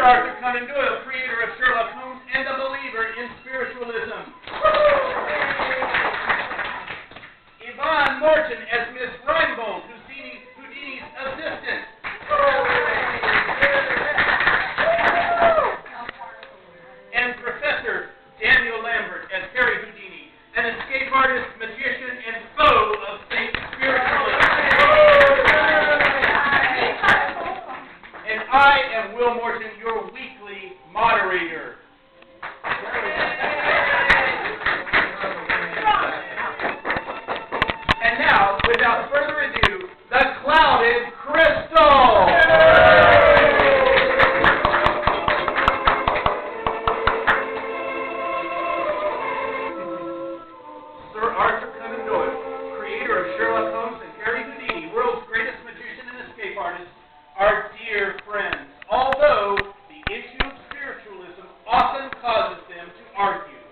Arthur Conan Doyle, creator of Sherlock Holmes and a believer in spiritualism. Yvonne Morton as Miss Reinbold, Houdini's assistant. And Professor Daniel Lambert as Harry Houdini, an escape artist, magician, and foe of fake spiritualism. And I am Will Morton, your weekly moderator. And now, without further ado, the Clouded Crystal. Sir Arthur Conan Doyle, creator of Sherlock Holmes and Harry Houdini, world's greatest magician and escape artist, are dear friends, although the issue of spiritualism often causes them to argue.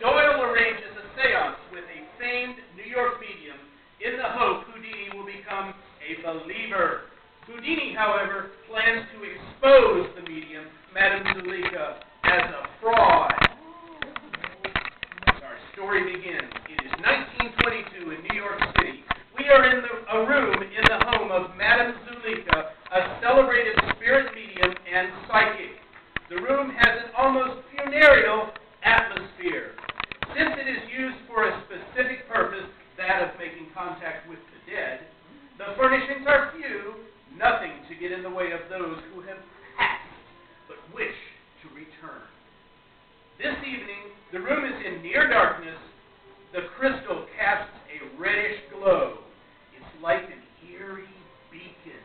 Doyle arranges a seance with a famed New York medium in the hope Houdini will become a believer. Houdini, however, plans to expose the medium, Madame Zuleika, as a fraud. Our story begins. It is 1922 in New York City. We are in a room in the home of Madame Zuleika, a celebrated spirit medium and psychic. The room has an almost funereal atmosphere. Since it is used for a specific purpose, that of making contact with the dead, the furnishings are few, nothing to get in the way of those who have passed, but wish to return. This evening, the room is in near darkness. The crystal casts a reddish glow. It's like an eerie beacon.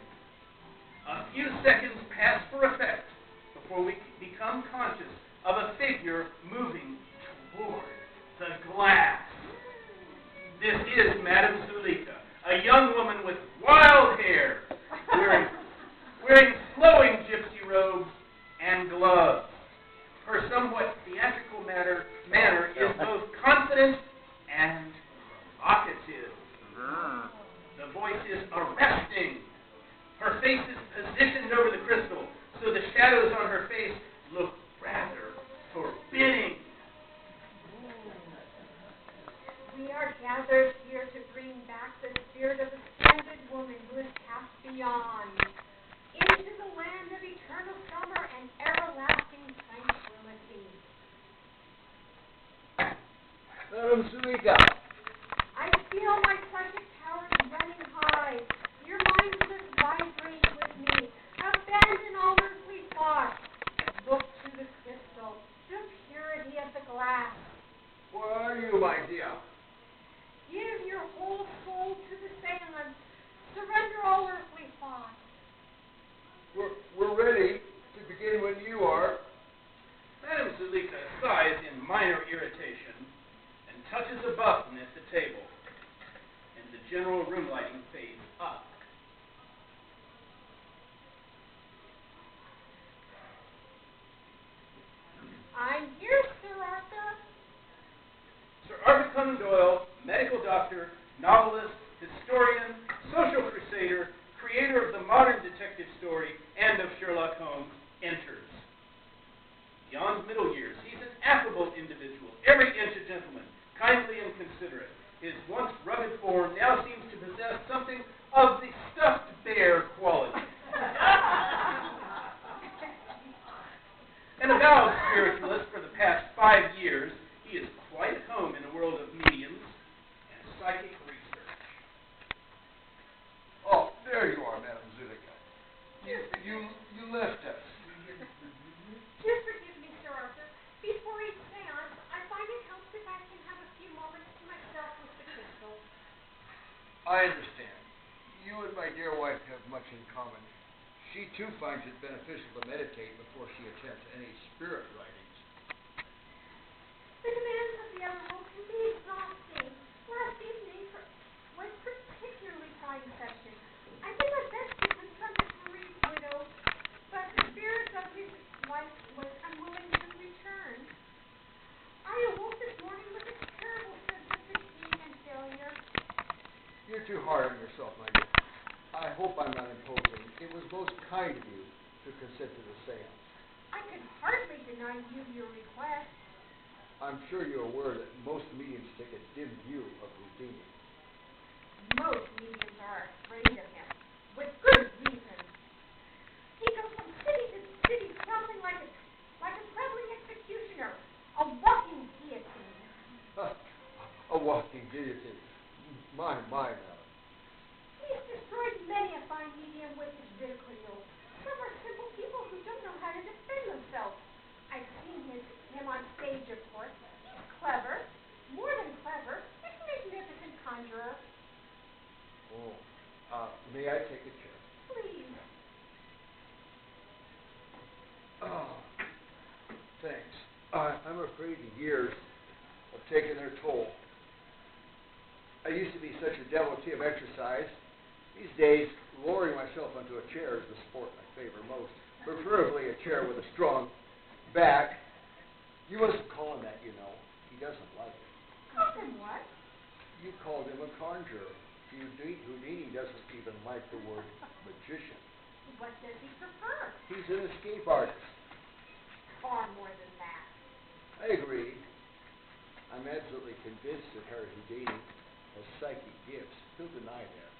A few seconds pass for effect before we become conscious of a figure moving toward the glass. This is Madame Zuleika, a young woman with wild hair, wearing flowing gypsy robes and gloves. Her somewhat theatrical manner is both confident and provocative. The voice is arresting. Her face is positioned over the crystal, so the shadows on her face look rather forbidding. We are gathered here to bring back the spirit of a splendid woman who has passed beyond into the land of eternal summer and everlasting tranquility. Madame Zuleika. I feel my psychic powers running high. Your mindless vibrate with me. Abandon all earthly thoughts. Look to the crystal, the purity of the glass. Where are you, my dear? Give your whole soul to the seance. Surrender all earthly thoughts. We're ready to begin when you are. Madame Zuleika sighs in minor irritation and touches a button at the table, and the general room lighting fades up. I'm here, Sir Arthur. Sir Arthur Conan Doyle, medical doctor, novelist, historian, social crusader, creator of the modern detective story and of Sherlock Holmes, enters. Beyond middle years, he's an affable individual, every inch a gentleman, kindly and considerate. His once rugged form now seems to possess something of the stuffed bear quality. An avowed spiritualist for the past 5 years, he is quite at home in the world of mediums and psychic research. Oh, there you are, Madame Zuleika. You left us. Just forgive me, Sir Arthur. Before each seance, I find it helps if I can have a few moments to myself with the crystal. I understand. You and my dear wife have much in common. She, too, finds it beneficial to meditate before she attempts any spirit writings. The demands of the other world can be exhausting. Last evening was particularly trying session. I did my best to confront the bereaved widow, but the spirit of his wife was unwilling to return. I awoke this morning with a terrible sense of fatigue and failure. You're too hard on yourself, my dear. I hope I'm not imposing. It was most kind of you to consent to the seance. could hardly deny you your request. I'm sure you're aware that most mediums take a dim view of Houdini. Most mediums are afraid of him, with good reason. He goes from city to city sounding like a traveling executioner, a walking guillotine. A walking guillotine. My, now. He's destroyed many a fine medium with his ridicule. Some are simple people who don't know how to defend themselves. I've seen him on stage, of course. He's clever, more than clever. He's a magnificent conjurer. Oh, may I take a chair? Please. Oh, thanks. I'm afraid the years have taken their toll. I used to be such a devotee of exercise. These days, lowering myself onto a chair is the sport I favor most, preferably a chair with a strong back. You mustn't call him that, you know. He doesn't like it. Call him what? You called him a conjurer. Houdini doesn't even like the word magician. What does he prefer? He's an escape artist. Far more than that. I agree. I'm absolutely convinced that Harry Houdini has psychic gifts. He'll deny that.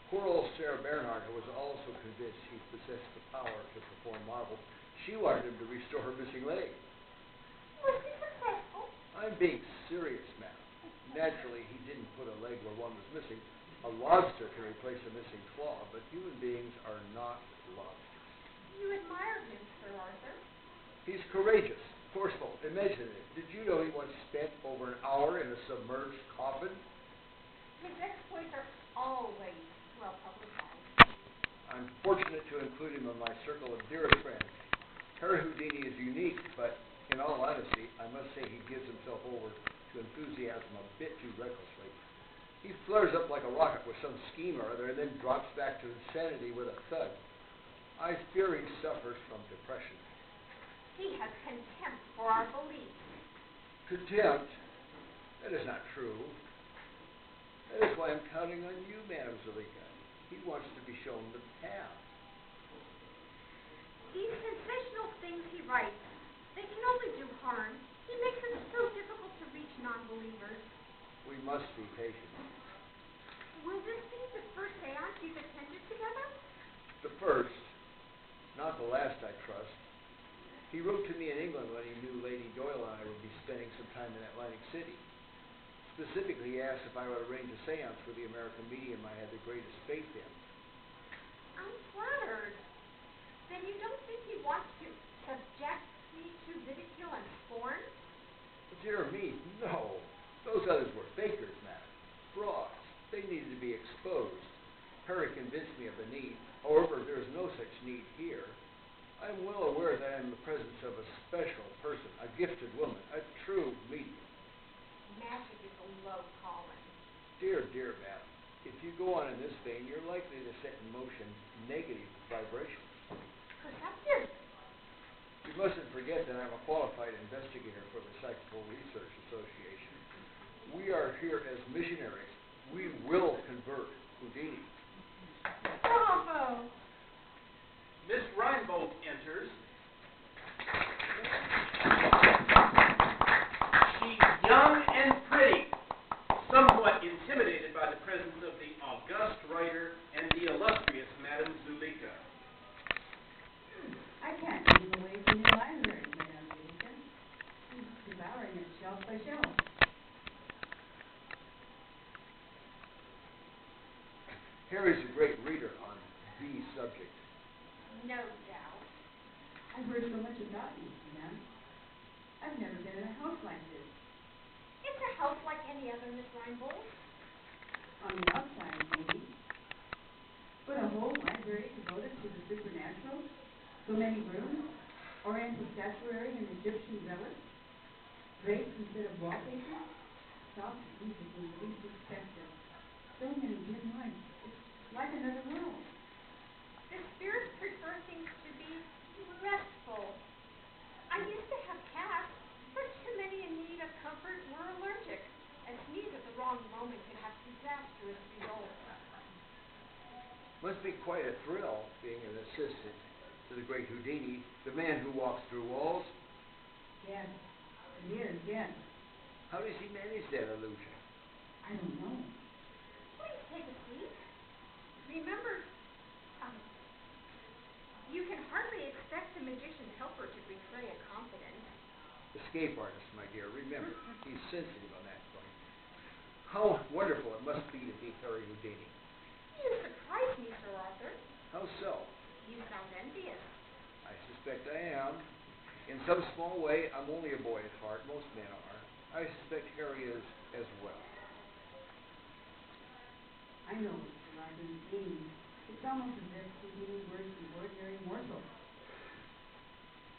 Poor old Sarah Bernhardt, who was also convinced he possessed the power to perform marvels, she wanted him to restore her missing leg. Was he successful? I'm being serious, madam. Naturally, he didn't put a leg where one was missing. A lobster can replace a missing claw, but human beings are not lobsters. You admire him, Sir Arthur. He's courageous, forceful, imaginative. Did you know he once spent over an hour in a submerged coffin? His exploits are always well publicized. I'm fortunate to include him in my circle of dearest friends. Harry Houdini is unique, but in all honesty, I must say he gives himself over to enthusiasm a bit too recklessly. He flares up like a rocket with some scheme or other and then drops back to insanity with a thud. I fear he suffers from depression. He has contempt for our beliefs. Contempt? That is not true. That is why I'm counting on you, Madame Zulika. He wants to be shown the path. These sensational things he writes, they can only do harm. He makes it so difficult to reach non-believers. We must be patient. Will this be the first seance you've attended together? The first, not the last, I trust. He wrote to me in England when he knew Lady Doyle and I would be spending some time in Atlantic City. Specifically, he asked if I would arrange a seance with the American medium I had the greatest faith in. I'm flattered. Then you don't think he wants to subject me to ridicule and scorn? Dear me, no. Those others were fakers, madam. Frauds. They needed to be exposed. Harry convinced me of the need. However, there is no such need here. I am well aware that I am in the presence of a special person, a gifted woman, a true medium. Magic is a low calling. Dear madam, if you go on in this vein, you're likely to set in motion negative vibrations. Perceptive. You mustn't forget that I'm a qualified investigator for the Psychical Research Association. We are here as missionaries. We will convert Houdini. Bravo! Miss Reinbold enters. She's young and pretty, somewhat intimidated by the presence of the august writer and the illustrious Madame Zulika. I can't move away from your library, Madame Zulika. She's devouring it shelf by shelf. Harry's a great reader on the subject. No doubt. I've heard so much about you, Madame. I've never been in a house like this. It's a house like any other, Miss Reinbold. On the outside, maybe. But a whole library devoted to the supernatural? So many rooms? Oriental statuary and Egyptian relics? Drapes instead of wallpaper? Soft music in the least expensive. So many dim lights. It's like another world. The spirits prefer things to be restful. I used to have cats, but too many in need of comfort were allergic, and sneeze at the wrong moment could have disastrous results. Must be quite a thrill being an assistant. to the great Houdini, the man who walks through walls. Yes, it is, yes. How does he manage that illusion? I don't know. Please take a seat. Remember, you can hardly expect the magician's helper to betray a confidence. Escape artist, my dear. Remember, he's sensitive on that point. How wonderful it must be to be Harry Houdini. You surprise me, Sir Arthur. How so? You sound envious. I suspect I am. In some small way, I'm only a boy at heart. Most men are. I suspect Harry is as well. I know what Sir Arthur means. It's almost as if Houdini's words an ordinary mortal.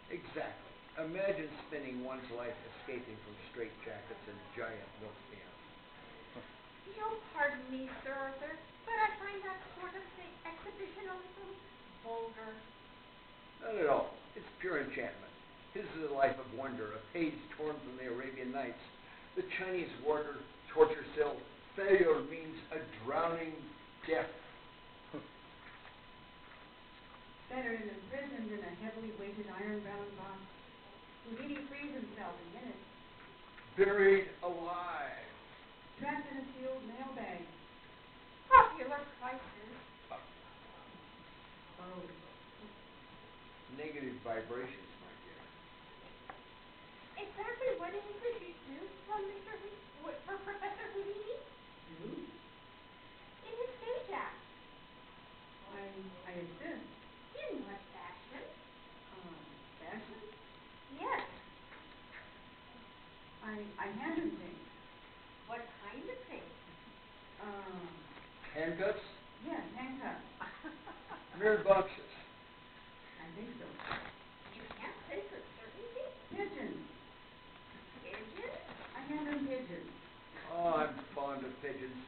Exactly. Imagine spending one's life escaping from straitjackets and giant milk cans. You'll pardon me, Sir Arthur, but I find that sort of exhibition a little vulgar. Not at all. It's pure enchantment. His is a life of wonder, a page torn from the Arabian Nights. The Chinese warder torture cell. Failure means a drowning death. Better in a prison than a heavily weighted iron-bound box. Houdini frees himself in minutes. Buried alive. Trapped in a sealed mailbag. Popular prices. Oh, Negative vibrations, my dear. Exactly what is it that you do for Professor Houdini? you? In his stage act. I assist. In what fashion? Fashion? Yes. I hand him things. What kind of thing? Handcuffs? Yes, handcuffs. Mirror boxes. I think so. You can't say for certainty. Pigeons. Pigeons? I hand him pigeons. Oh, I'm fond of pigeons.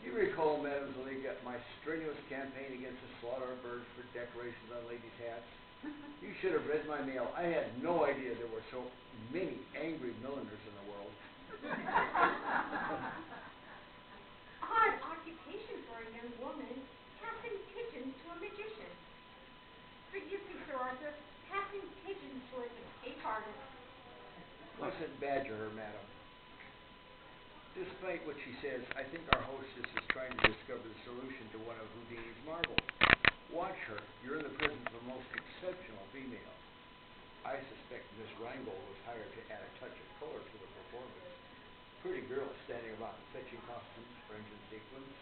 You recall, Madame Zalika, my strenuous campaign against the slaughter of birds for decorations on ladies' hats? You should have read my mail. I had no idea there were so many angry milliners in the world. Odd occupation for a young woman, passing pigeons to a magician. Forgive me, Sir Arthur, passing pigeons to an escape artist. Mustn't badger her, madam. Despite what she says, I think our hostess is trying to discover the solution to one of Houdini's marvels. Watch her. You're in the presence of a most exceptional female. I suspect Miss Rheingold was hired to add a touch of color to the performance. Pretty girls standing around fetching costumes, fringe and sequins.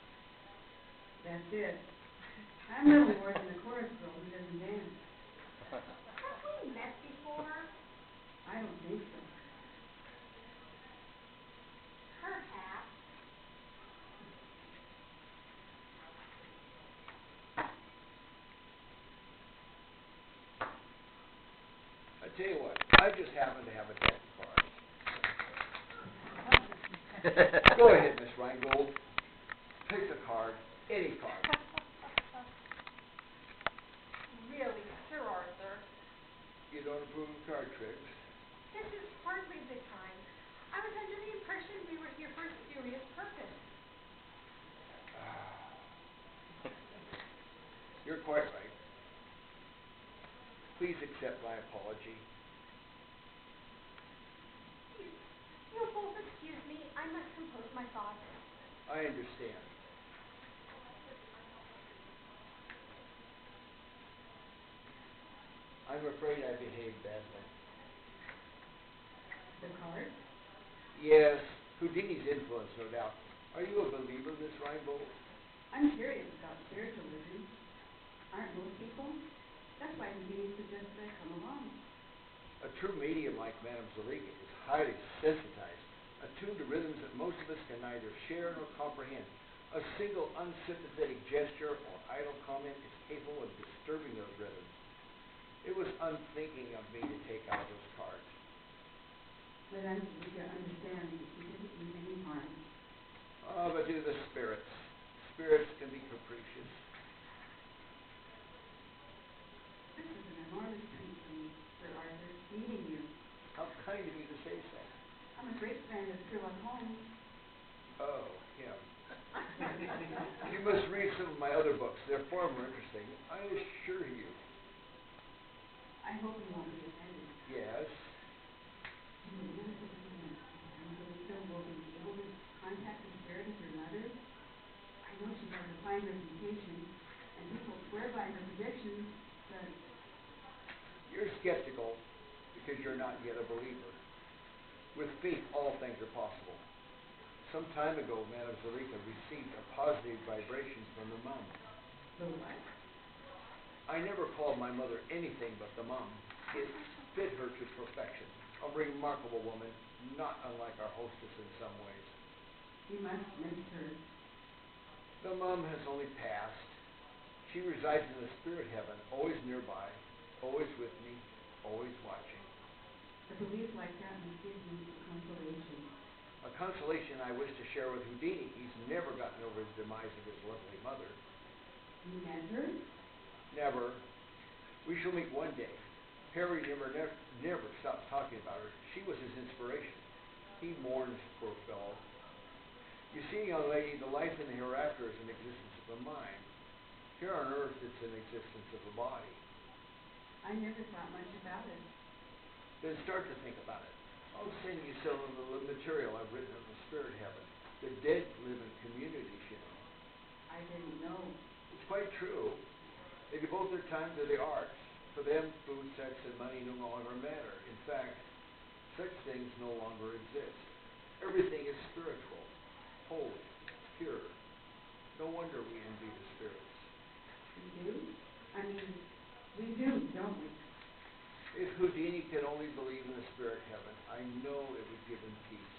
That's it. I'm little more than a chorus girl who doesn't dance. Have we met before? I don't think so. Perhaps. I tell you what, I just happen to have a deck of cards. Go ahead, Miss Rheingold. Pick a card, any card. Really, Sir Arthur, You don't approve of card tricks? this is hardly the time. I was under the impression we were here for a serious purpose. You're quite right. Please accept my apology. You'll both excuse me. I must compose my thoughts. I understand. I'm afraid I behaved badly. The card? Yes, Houdini's influence, no doubt. Are you a believer, Miss Rheingold? I'm curious about spiritualism. Aren't most people? That's why Houdini suggests I come along. A true medium like Madame Zalika is highly sensitized, attuned to rhythms that most of us can neither share nor comprehend. A single unsympathetic gesture or idle comment is capable of disturbing those rhythms. It was unthinking of me to take out those cards. But I'm to understand that you didn't mean any harm. Oh, but do the spirits. Spirits can be capricious. This is an enormous treat for me, Sir Arthur, meeting you. How kind of you to say so. I'm a great fan of Sherlock Holmes. Oh, him. You must read some of my other books. They're far more interesting, I assure you. I hope you won't be offended. Yes. Do you really believe that Angelica will be able to contact the spirit of your mother? I know she has a fine reputation, and people swear by her predictions, but You're skeptical because you're not yet a believer. With faith, all things are possible. Some time ago, Madame Zalika received a positive vibration from the mum. the what? I never called my mother anything but the mum. It fit her to perfection. A remarkable woman, not unlike our hostess in some ways. You must miss her. The mum has only passed. She resides in the spirit heaven, always nearby, always with me, always watching. A belief like that must give you consolation. A consolation I wish to share with Houdini. He's never gotten over the demise of his lovely mother. You met her? Never. We shall meet one day. Harry never stops talking about her. She was his inspiration. He mourns, poor fellow. You see, young lady, the life in the hereafter is an existence of the mind. Here on earth, it's an existence of the body. I never thought much about it. Then start to think about it. I'll send you some of the material I've written on the spirit heaven. The dead live in communities, you know. I didn't know. It's quite true. They devote their time to the arts. For them, food, sex, and money no longer matter. In fact, such things no longer exist. Everything is spiritual, holy, pure. No wonder we envy the spirits. We do? I mean, we do, don't we? If Houdini could only believe in the spirit heaven, I know it would give him peace.